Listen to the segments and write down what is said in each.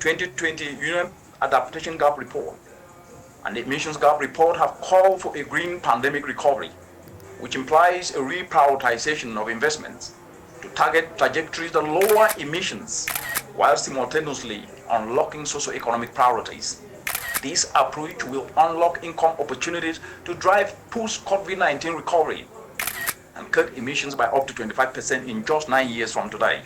2020 UN Adaptation Gap Report and the Emissions Gap Report have called for a green pandemic recovery, which implies a reprioritization of investments to target trajectories that lower emissions while simultaneously unlocking socioeconomic priorities. This approach will unlock income opportunities to drive post-COVID-19 recovery and cut emissions by up to 25% in just 9 years from today.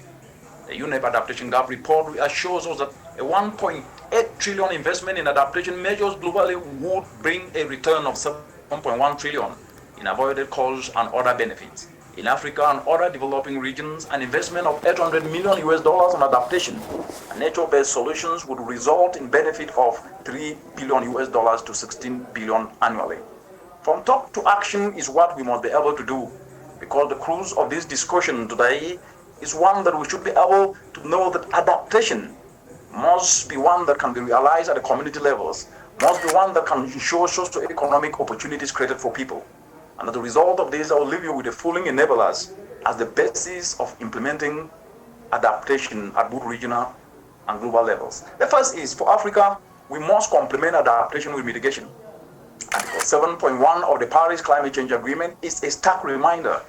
The UNEP Adaptation Gap Report assures us that a 1.8 trillion investment in adaptation measures globally would bring a return of 7.1 trillion in avoided costs and other benefits. In Africa and other developing regions, an investment of $800 million on adaptation and nature-based solutions would result in benefit of $3 billion to 16 billion annually. From talk to action is what we must be able to do, because the cruise of this discussion today is one that we should be able to know that adaptation must be one that can be realized at the community levels, must be one that can ensure socio-economic opportunities created for people. And as a result of this, I will leave you with the following enablers as the basis of implementing adaptation at both regional and global levels. The first is, for Africa, we must complement adaptation with mitigation. Article 7.1 of the Paris Climate Change Agreement is a stark reminder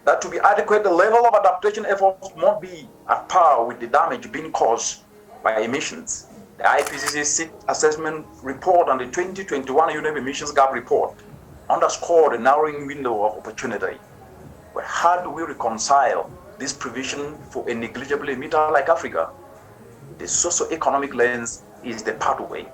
that to be adequate, the level of adaptation efforts must be at par with the damage being caused by emissions. The IPCC Assessment Report and the 2021 UNEP Emissions Gap Report underscore the narrowing window of opportunity. But how do we reconcile this provision for a negligible emitter like Africa? The socio-economic lens is the pathway.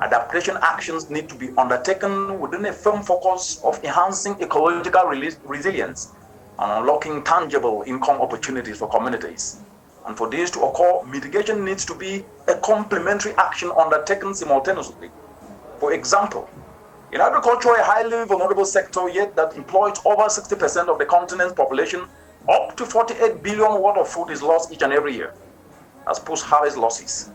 Adaptation actions need to be undertaken within a firm focus of enhancing ecological resilience and unlocking tangible income opportunities for communities. And for this to occur, mitigation needs to be a complementary action undertaken simultaneously. For example, in agriculture, a highly vulnerable sector yet that employs over 60% of the continent's population, up to 48 billion worth of food is lost each and every year as post-harvest losses,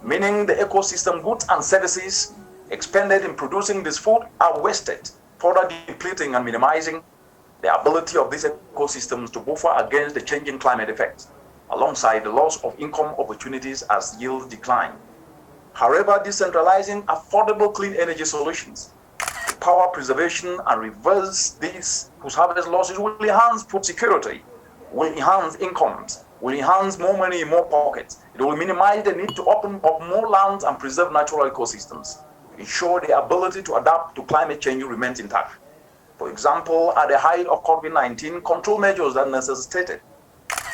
meaning the ecosystem goods and services expended in producing this food are wasted, further depleting and minimizing the ability of these ecosystems to buffer against the changing climate effects, alongside the loss of income opportunities as yields decline. However, decentralizing affordable clean energy solutions, power preservation, and reverse these post-harvest losses will enhance food security, will enhance incomes, will enhance more money in more pockets. It will minimize the need to open up more lands and preserve natural ecosystems, ensure the ability to adapt to climate change remains intact. For example, at the height of COVID-19, control measures that necessitated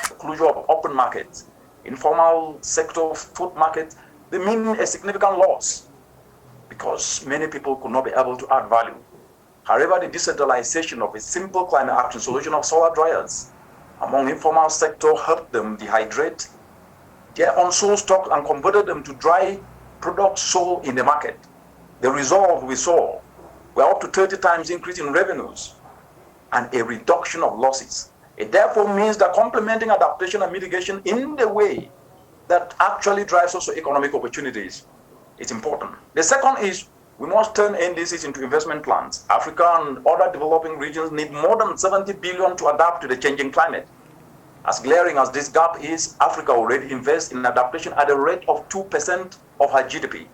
the closure of open markets, informal sector food markets, they mean a significant loss because many people could not be able to add value. However, the decentralization of a simple climate action solution of solar dryers among informal sector helped them dehydrate their unsold stock and converted them to dry products sold in the market. The result we saw were up to 30 times increase in revenues and a reduction of losses. It therefore means that complementing adaptation and mitigation in the way that actually drives socio-economic opportunities is important. The second is we must turn NDCs into investment plans. Africa and other developing regions need more than 70 billion to adapt to the changing climate. As glaring as this gap is, Africa already invests in adaptation at a rate of 2% of her GDP.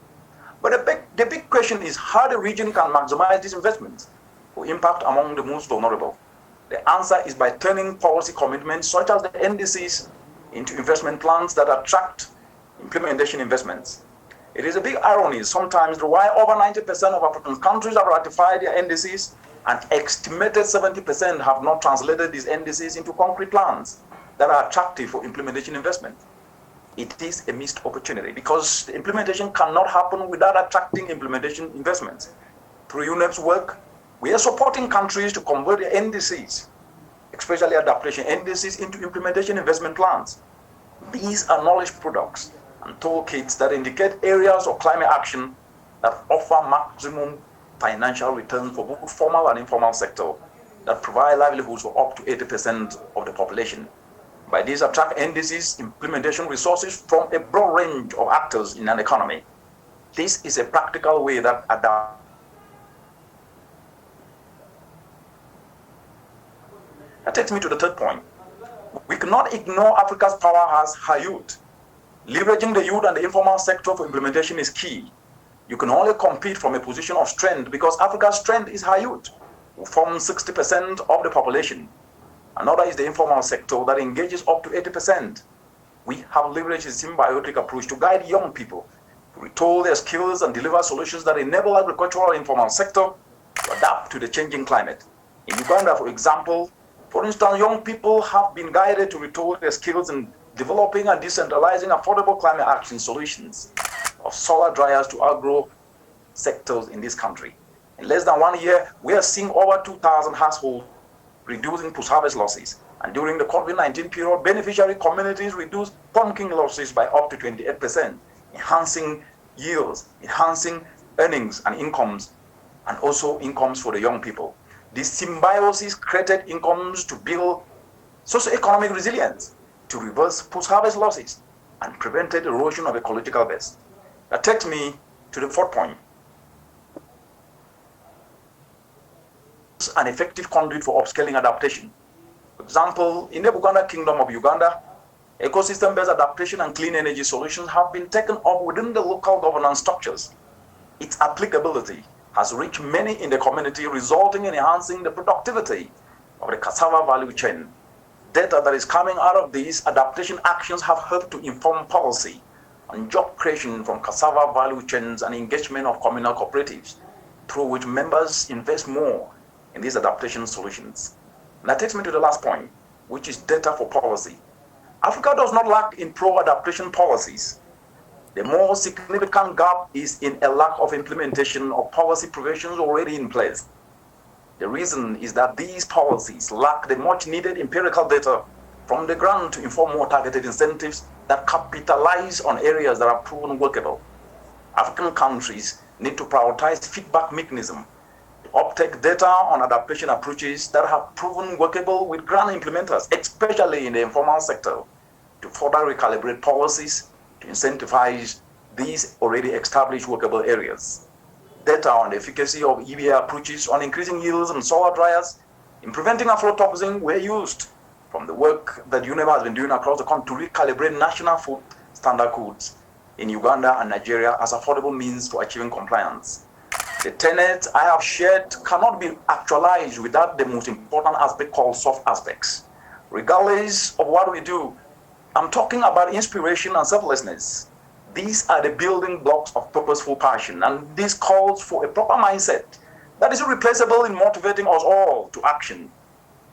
But the big question is how the region can maximize these investments for impact among the most vulnerable. The answer is by turning policy commitments such as the NDCs into investment plans that attract implementation investments. It is a big irony sometimes why over 90% of African countries have ratified their NDCs and estimated 70% have not translated these NDCs into concrete plans that are attractive for implementation investment. It is a missed opportunity because the implementation cannot happen without attracting implementation investments. Through UNEP's work, we are supporting countries to convert their NDCs, especially adaptation NDCs, into implementation investment plans. These are knowledge products and toolkits that indicate areas of climate action that offer maximum financial returns for both formal and informal sector that provide livelihoods for up to 80% of the population. By this, attract NDCs implementation resources from a broad range of actors in an economy. This is a practical way that adapt. That takes me to the third point. We cannot ignore Africa's power as her youth. Leveraging the youth and the informal sector for implementation is key. You can only compete from a position of strength because Africa's strength is her youth, who form 60% of the population. Another is the informal sector that engages up to 80%. We have leveraged a symbiotic approach to guide young people to retool their skills and deliver solutions that enable agricultural informal sector to adapt to the changing climate. In Uganda, for example, for instance, young people have been guided to retool their skills in developing and decentralizing affordable climate action solutions of solar dryers to agro sectors in this country. In less than 1 year, we are seeing over 2,000 households reducing post-harvest losses. And during the COVID-19 period, beneficiary communities reduced pumpkin losses by up to 28%, enhancing yields, enhancing earnings and incomes, and also incomes for the young people. This symbiosis created incomes to build socioeconomic resilience, to reverse post-harvest losses, and prevented erosion of ecological base. That takes me to the fourth point. An effective conduit for upscaling adaptation. For example, in the Buganda Kingdom of Uganda, ecosystem-based adaptation and clean energy solutions have been taken up within the local governance structures. Its applicability has reached many in the community, resulting in enhancing the productivity of the cassava value chain. Data that is coming out of these adaptation actions have helped to inform policy on job creation from cassava value chains and engagement of communal cooperatives, through which members invest more in these adaptation solutions. And that takes me to the last point, which is data for policy. Africa does not lack in pro-adaptation policies. The more significant gap is in a lack of implementation of policy provisions already in place. The reason is that these policies lack the much needed empirical data from the ground to inform more targeted incentives that capitalize on areas that are proven workable. African countries need to prioritize feedback mechanism to uptake data on adaptation approaches that have proven workable with ground implementers, especially in the informal sector, to further recalibrate policies to incentivize these already established workable areas. Data on the efficacy of EBA approaches on increasing yields and solar dryers in preventing aflatoxin were used from the work that UNEMA has been doing across the country to recalibrate national food standard codes in Uganda and Nigeria as affordable means for achieving compliance. The tenets I have shared cannot be actualized without the most important aspect called soft aspects. Regardless of what we do, I'm talking about inspiration and selflessness. These are the building blocks of purposeful passion, and this calls for a proper mindset that is irreplaceable in motivating us all to action.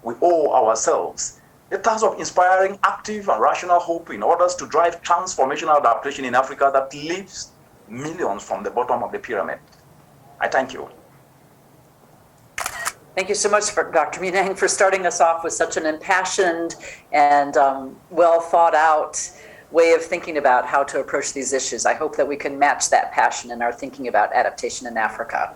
We owe ourselves the task of inspiring active and rational hope in order to drive transformational adaptation in Africa that lifts millions from the bottom of the pyramid. I thank you. Thank you so much, Dr. Munang, for starting us off with such an impassioned and well thought out way of thinking about how to approach these issues. I hope that we can match that passion in our thinking about adaptation in Africa.